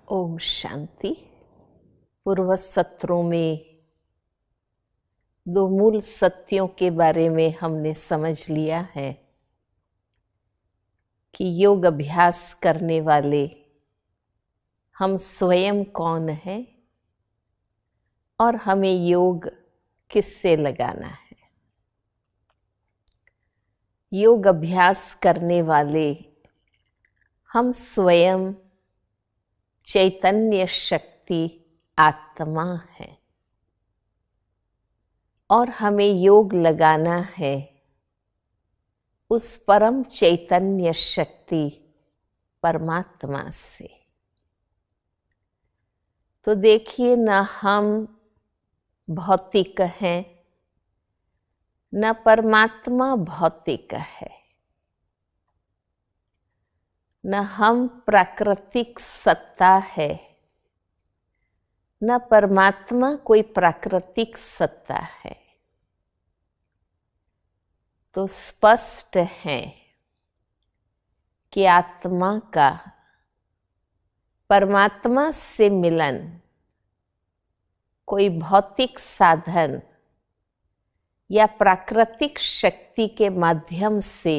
ओम शांति। पूर्व सत्रों में दो मूल सत्यों के बारे में हमने समझ लिया है कि योग अभ्यास करने वाले हम स्वयं कौन हैं और हमें योग किससे लगाना है। योग अभ्यास करने वाले हम स्वयं चैतन्य शक्ति आत्मा है और हमें योग लगाना है उस परम चैतन्य शक्ति परमात्मा से। तो देखिए, न हम भौतिक हैं न परमात्मा भौतिक है, न हम प्राकृतिक सत्ता है न परमात्मा कोई प्राकृतिक सत्ता है। तो स्पष्ट है कि आत्मा का परमात्मा से मिलन कोई भौतिक साधन या प्राकृतिक शक्ति के माध्यम से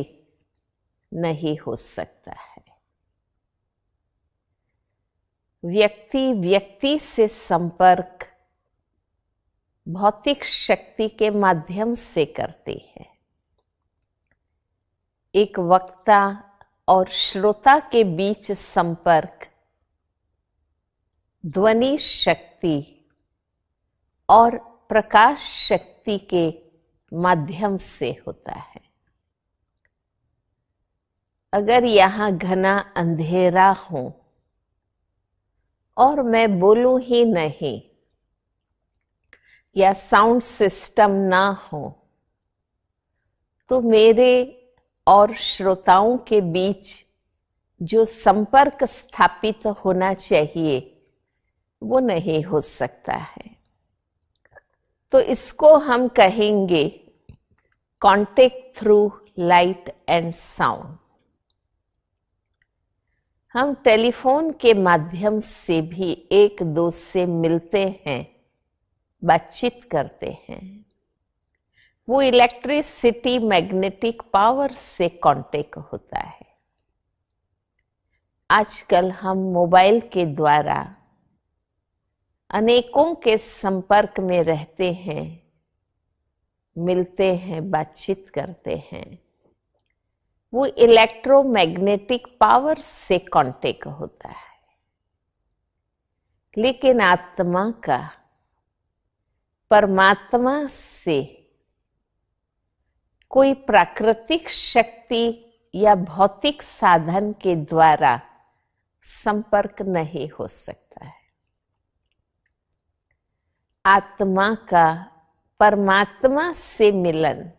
नहीं हो सकता है। व्यक्ति व्यक्ति से संपर्क भौतिक शक्ति के माध्यम से करते हैं। एक वक्ता और श्रोता के बीच संपर्क ध्वनि शक्ति और प्रकाश शक्ति के माध्यम से होता है। अगर यहाँ घना अंधेरा हो और मैं बोलूं ही नहीं या साउंड सिस्टम ना हो तो मेरे और श्रोताओं के बीच जो संपर्क स्थापित होना चाहिए वो नहीं हो सकता है। तो इसको हम कहेंगे contact through light and sound. हम टेलीफोन के माध्यम से भी एक दो से मिलते हैं, बातचीत करते हैं। वो इलेक्ट्रिसिटी मैग्नेटिक पावर से कांटेक्ट होता है। आजकल हम मोबाइल के द्वारा अनेकों के संपर्क में रहते हैं, मिलते हैं, बातचीत करते हैं। वो इलेक्ट्रोमैग्नेटिक पावर से कांटेक्ट होता है। लेकिन आत्मा का परमात्मा से कोई प्राकृतिक शक्ति या भौतिक साधन के द्वारा संपर्क नहीं हो सकता है। आत्मा का परमात्मा से मिलन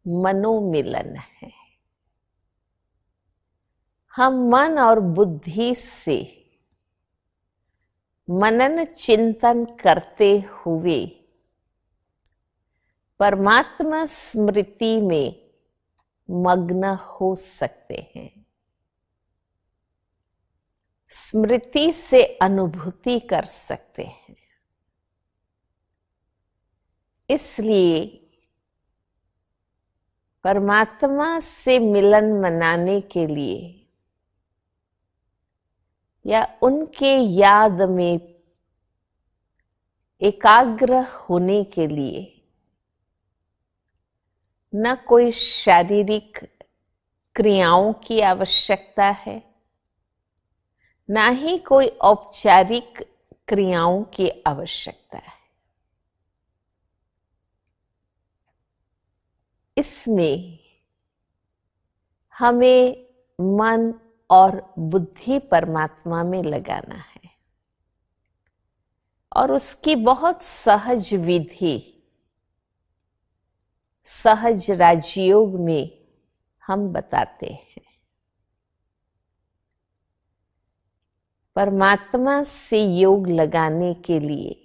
मनोमिलन है। हम मन और बुद्धि से मनन चिंतन करते हुए परमात्मा स्मृति में मग्न हो सकते हैं। स्मृति से अनुभूति कर सकते हैं। इसलिए परमात्मा से मिलन मनाने के लिए या उनके याद में एकाग्र होने के लिए न कोई शारीरिक क्रियाओं की आवश्यकता है, ना ही कोई औपचारिक क्रियाओं की आवश्यकता है। इसमें हमें मन और बुद्धि परमात्मा में लगाना है और उसकी बहुत सहज विधि सहज राजयोग में हम बताते हैं। परमात्मा से योग लगाने के लिए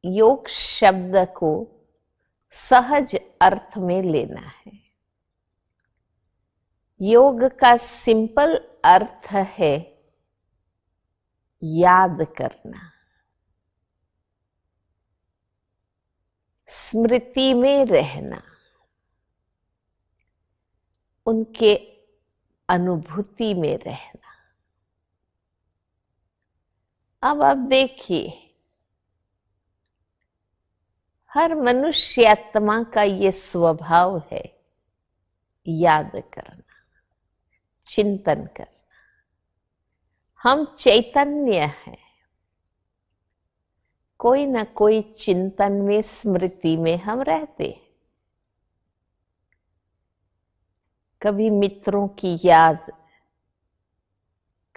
योग शब्द को सहज अर्थ में लेना है। योग का सिंपल अर्थ है याद करना, स्मृति में रहना, उनके अनुभूति में रहना। अब आप देखिए, हर मनुष्य आत्मा का ये स्वभाव है याद करना, चिंतन करना। हम चैतन्य हैं, कोई ना कोई चिंतन में, स्मृति में हम रहते हैं। कभी मित्रों की याद,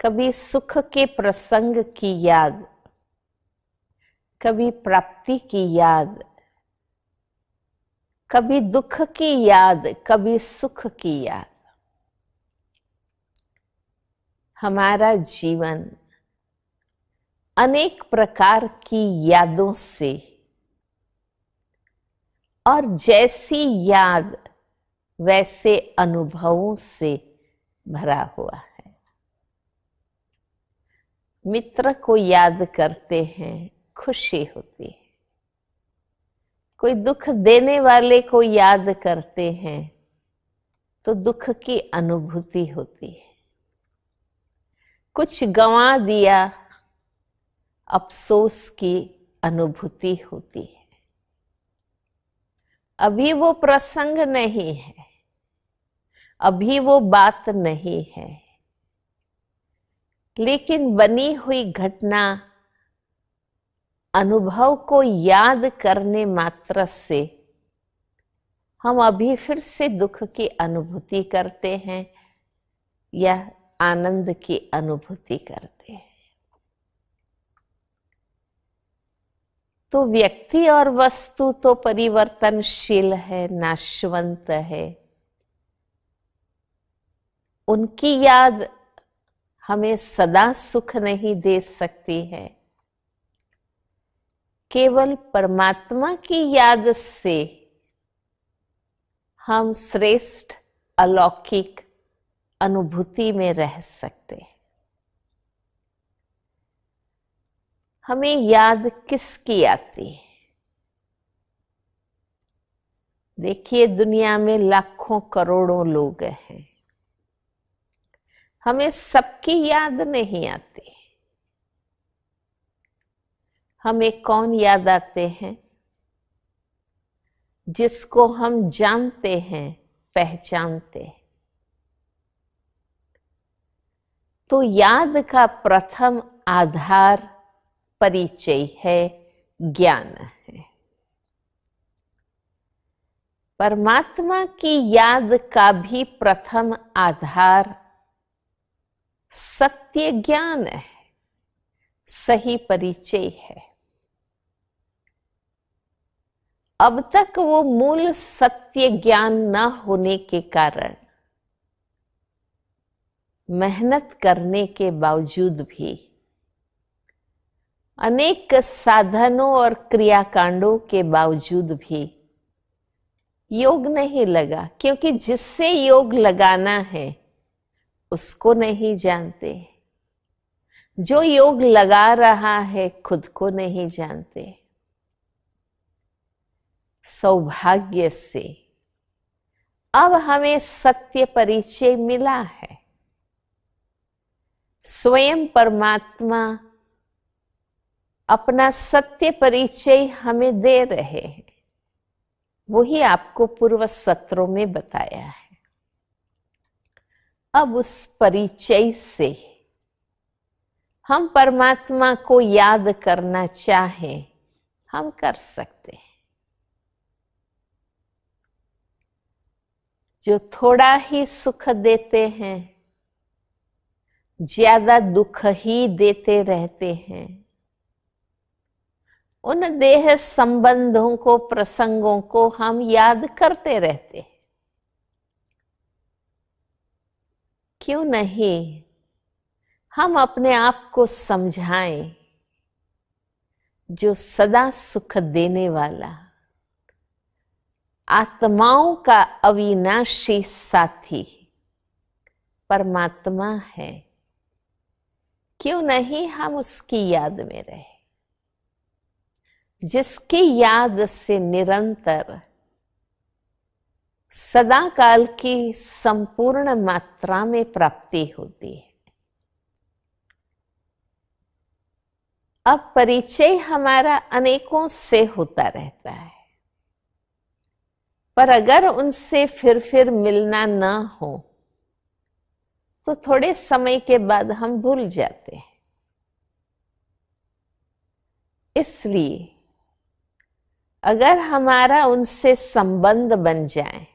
कभी सुख के प्रसंग की याद, कभी प्राप्ति की याद, कभी दुख की याद, कभी सुख की याद। हमारा जीवन अनेक प्रकार की यादों से, और जैसी याद वैसे अनुभवों से भरा हुआ है। मित्र को याद करते हैं, खुशी होती है। कोई दुख देने वाले को याद करते हैं तो दुख की अनुभूति होती है। कुछ गंवा दिया, अफसोस की अनुभूति होती है। अभी वो प्रसंग नहीं है, अभी वो बात नहीं है, लेकिन बनी हुई घटना, अनुभव को याद करने मात्र से हम अभी फिर से दुख की अनुभूति करते हैं या आनंद की अनुभूति करते हैं। तो व्यक्ति और वस्तु तो परिवर्तनशील है, नाशवंत है। उनकी याद हमें सदा सुख नहीं दे सकती है। केवल परमात्मा की याद से हम श्रेष्ठ अलौकिक अनुभूति में रह सकते हैं। हमें याद किसकी आती है? देखिए, दुनिया में लाखों करोड़ों लोग हैं, हमें सबकी याद नहीं आती। हमें कौन याद आते हैं? जिसको हम जानते हैं, पहचानते हैं। तो याद का प्रथम आधार परिचय है, ज्ञान है। परमात्मा की याद का भी प्रथम आधार सत्य ज्ञान है, सही परिचय है। अब तक वो मूल सत्य ज्ञान न होने के कारण मेहनत करने के बावजूद भी, अनेक साधनों और क्रियाकांडों के बावजूद भी योग नहीं लगा, क्योंकि जिससे योग लगाना है उसको नहीं जानते। जो योग लगा रहा है खुद को नहीं जानते। सौभाग्य से अब हमें सत्य परिचय मिला है। स्वयं परमात्मा अपना सत्य परिचय हमें दे रहे हैं। वही आपको पूर्व सत्रों में बताया है। अब उस परिचय से हम परमात्मा को याद करना चाहें, हम कर सकते हैं। जो थोड़ा ही सुख देते हैं, ज्यादा दुख ही देते रहते हैं, उन देह संबंधों को, प्रसंगों को हम याद करते रहते हैं। क्यों नहीं हम अपने आप को समझाएं, जो सदा सुख देने वाला, आत्माओं का अविनाशी साथी परमात्मा है, क्यों नहीं हम उसकी याद में रहे, जिसकी याद से निरंतर सदा काल की संपूर्ण मात्रा में प्राप्ति होती है। अब परिचय हमारा अनेकों से होता रहता है, पर अगर उनसे फिर मिलना ना हो तो थोड़े समय के बाद हम भूल जाते हैं। इसलिए अगर हमारा उनसे संबंध बन जाए,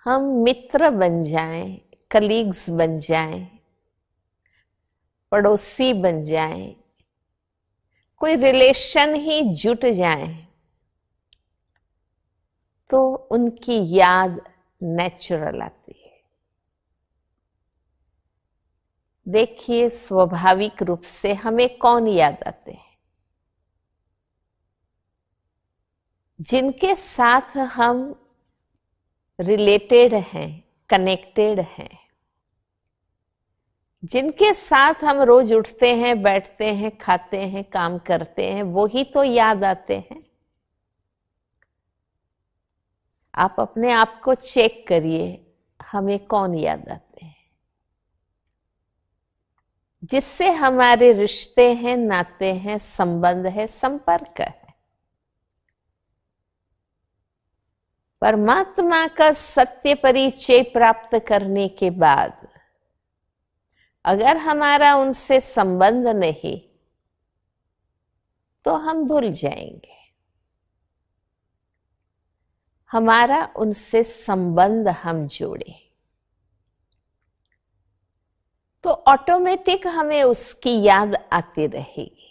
हम मित्र बन जाएं, कलीग्स बन जाएं, पड़ोसी बन जाएं, कोई रिलेशन ही जुट जाए, तो उनकी याद नेचुरल आती है। देखिए, स्वाभाविक रूप से हमें कौन याद आते हैं? जिनके साथ हम रिलेटेड हैं, कनेक्टेड हैं, जिनके साथ हम रोज उठते हैं, बैठते हैं, खाते हैं, काम करते हैं, वो ही तो याद आते हैं। आप अपने आप को चेक करिए, हमें कौन याद आते हैं? जिससे हमारे रिश्ते हैं, नाते हैं, संबंध है, संपर्क है। परमात्मा का सत्य परिचय प्राप्त करने के बाद अगर हमारा उनसे संबंध नहीं, तो हम भूल जाएंगे। हमारा उनसे संबंध हम जोड़े तो ऑटोमेटिक हमें उसकी याद आती रहेगी।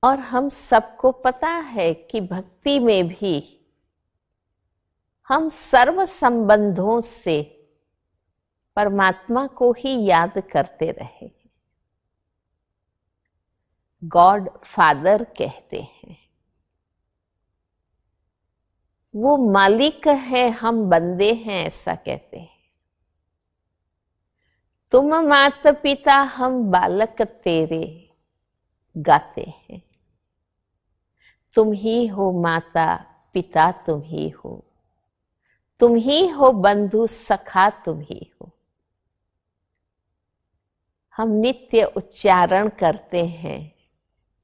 और हम सबको पता है कि भक्ति में भी हम सर्व संबंधों से परमात्मा को ही याद करते रहे। गॉड फादर कहते हैं, वो मालिक है, हम बंदे हैं, ऐसा कहते हैं। तुम माता पिता, हम बालक तेरे, गाते हैं। तुम ही हो माता पिता, तुम ही हो बंधु सखा, तुम ही हो। हम नित्य उच्चारण करते हैं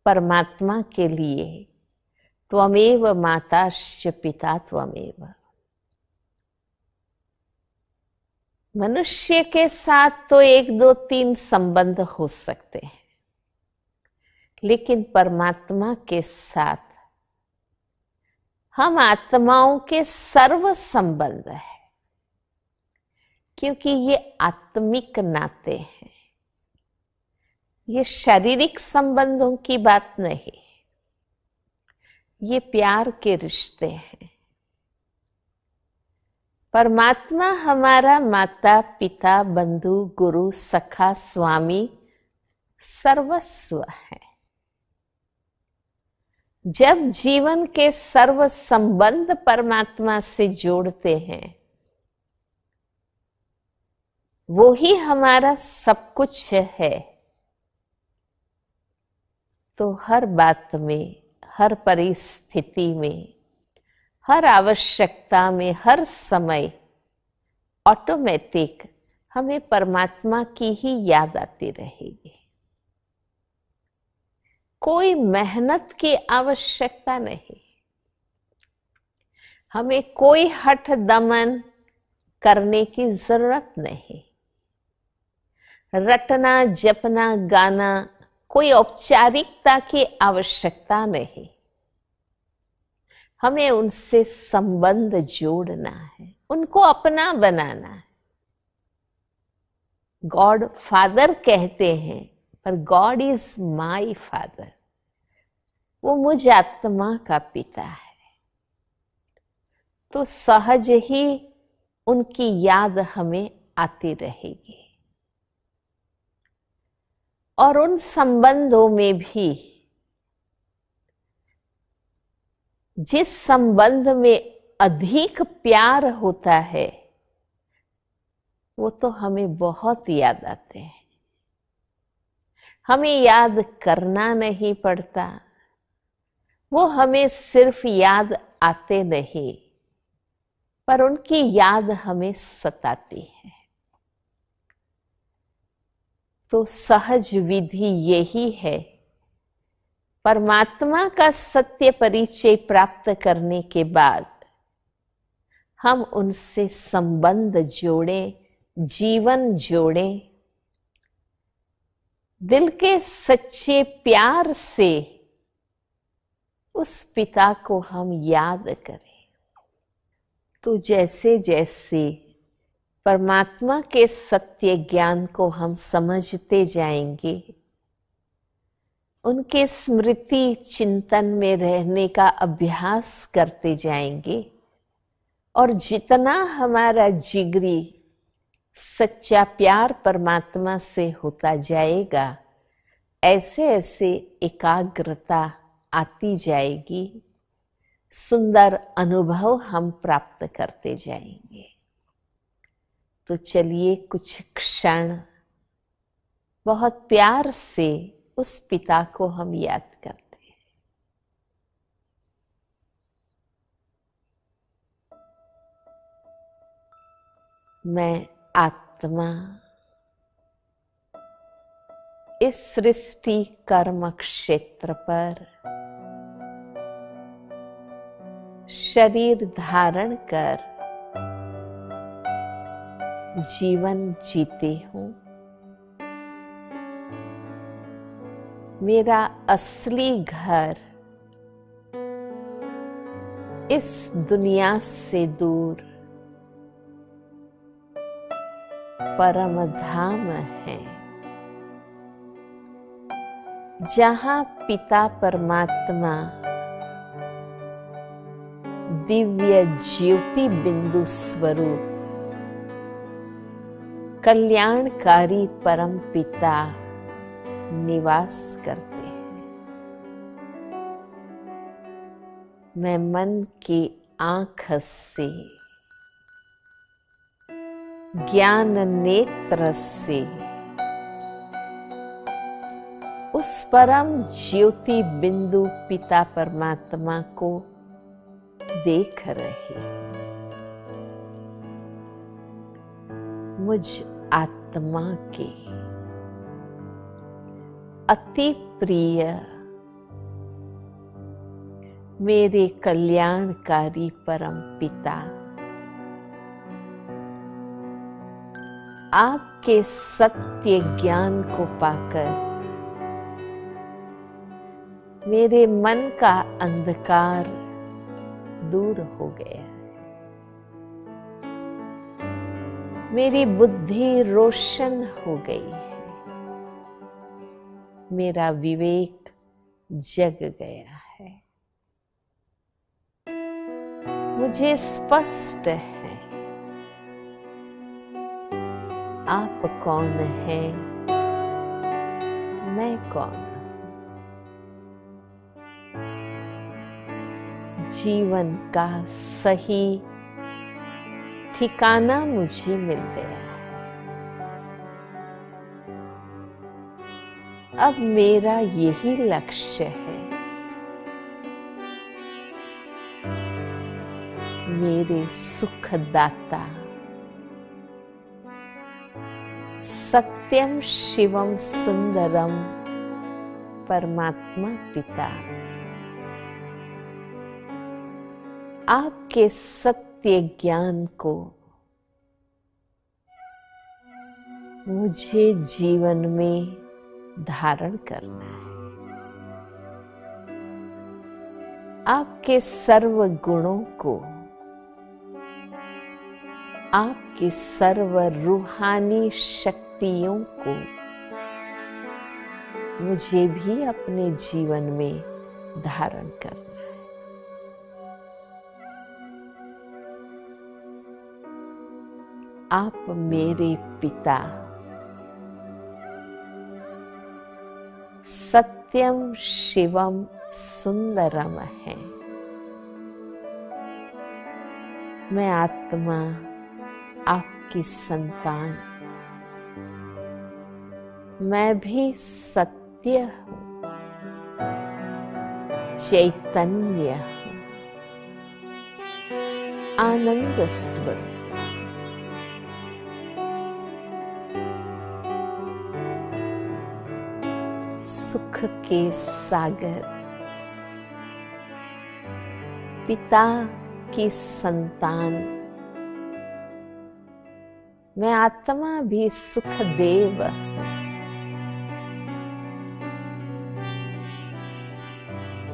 परमात्मा के लिए, त्वमेव माताश्च पिता त्वमेव। मनुष्य के साथ तो 1, 2, 3 संबंध हो सकते हैं, लेकिन परमात्मा के साथ हम आत्माओं के सर्व संबंध है, क्योंकि ये आत्मिक नाते हैं। ये शारीरिक संबंधों की बात नहीं, ये प्यार के रिश्ते हैं। परमात्मा हमारा माता पिता, बंधु, गुरु, सखा, स्वामी, सर्वस्व है। जब जीवन के सर्व संबंध परमात्मा से जोड़ते हैं, वो ही हमारा सब कुछ है, तो हर बात में, हर परिस्थिति में, हर आवश्यकता में, हर समय ऑटोमेटिक हमें परमात्मा की ही याद आती रहेगी। कोई मेहनत की आवश्यकता नहीं, हमें कोई हठ दमन करने की जरूरत नहीं। रटना, जपना, गाना, कोई औपचारिकता की आवश्यकता नहीं। हमें उनसे संबंध जोड़ना है, उनको अपना बनाना है। गॉड फादर कहते हैं, पर गॉड इज माई फादर। वो मुझ आत्मा का पिता है, तो सहज ही उनकी याद हमें आती रहेगी। और उन संबंधों में भी जिस संबंध में अधिक प्यार होता है, वो तो हमें बहुत याद आते हैं। हमें याद करना नहीं पड़ता, वो हमें सिर्फ याद आते नहीं, पर उनकी याद हमें सताती है। तो सहज विधि यही है, परमात्मा का सत्य परिचय प्राप्त करने के बाद हम उनसे संबंध जोड़ें, जीवन जोड़ें, दिल के सच्चे प्यार से उस पिता को हम याद करें। तो जैसे जैसे परमात्मा के सत्य ज्ञान को हम समझते जाएंगे, उनके स्मृति चिंतन में रहने का अभ्यास करते जाएंगे, और जितना हमारा जिगरी सच्चा प्यार परमात्मा से होता जाएगा, ऐसे ऐसे एकाग्रता आती जाएगी, सुंदर अनुभव हम प्राप्त करते जाएंगे। तो चलिए कुछ क्षण बहुत प्यार से उस पिता को हम याद करते हैं। मैं आत्मा इस सृष्टि कर्म क्षेत्र पर शरीर धारण कर जीवन जीती हूं। मेरा असली घर इस दुनिया से दूर परम धाम है, जहां पिता परमात्मा दिव्य ज्योति बिंदु स्वरूप कल्याणकारी परम पिता निवास करते हैं। मैं मन की आंख से, ज्ञान नेत्र से उस परम ज्योति बिंदु पिता परमात्मा को देख रही। मुझ आत्मा के अति प्रिय मेरे कल्याणकारी परम पिता आपके सत्य ज्ञान को पाकर मेरे मन का अंधकार दूर हो गया, मेरी बुद्धि रोशन हो गई है, मेरा विवेक जग गया है। मुझे स्पष्ट है आप कौन हैं, मैं कौन हूं। जीवन का सही ठिकाना मुझे मिल गया है। अब मेरा यही लक्ष्य है, मेरे सुखदाता सत्यम शिवम सुंदरम परमात्मा पिता आपके सत्य ज्ञान को मुझे जीवन में धारण करना है। आपके सर्व गुणों को, आपकी सर्व रूहानी शक्तियों को मुझे भी अपने जीवन में धारण करना है। आप मेरे पिता सत्यम शिवम सुंदरम है। मैं आत्मा की संतान, मैं भी सत्य हूं, चैतन्य हूं, आनंद स्वरूप। सुख के सागर, पिता की संतान, मैं आत्मा भी सुखदेव।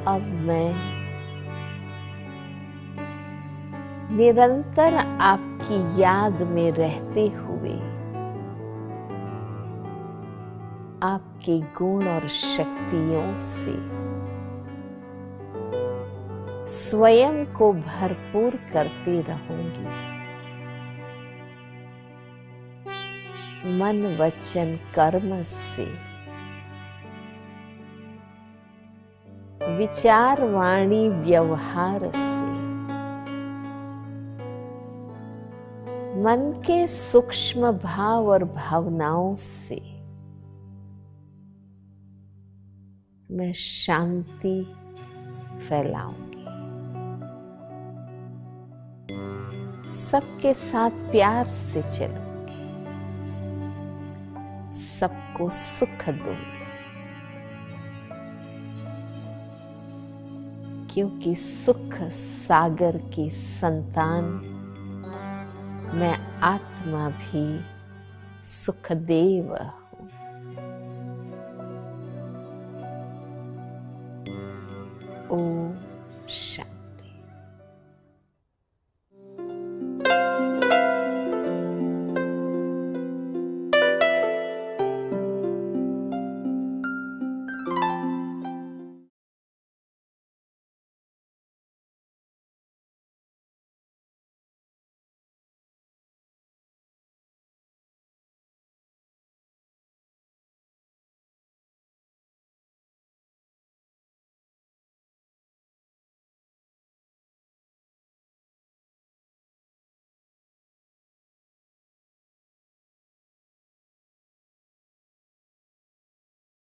अब मैं निरंतर आपकी याद में रहते हुए आपके गुण और शक्तियों से स्वयं को भरपूर करती रहूंगी। मन वचन कर्म से, विचार वाणी व्यवहार से, मन के सूक्ष्म भाव और भावनाओं से मैं शांति फैलाऊंगी। सबके साथ प्यार से चलूंगी, सबको सुख दूंगी, क्योंकि सुख सागर की संतान मैं आत्मा भी सुखदेव हूं। ओम शांति।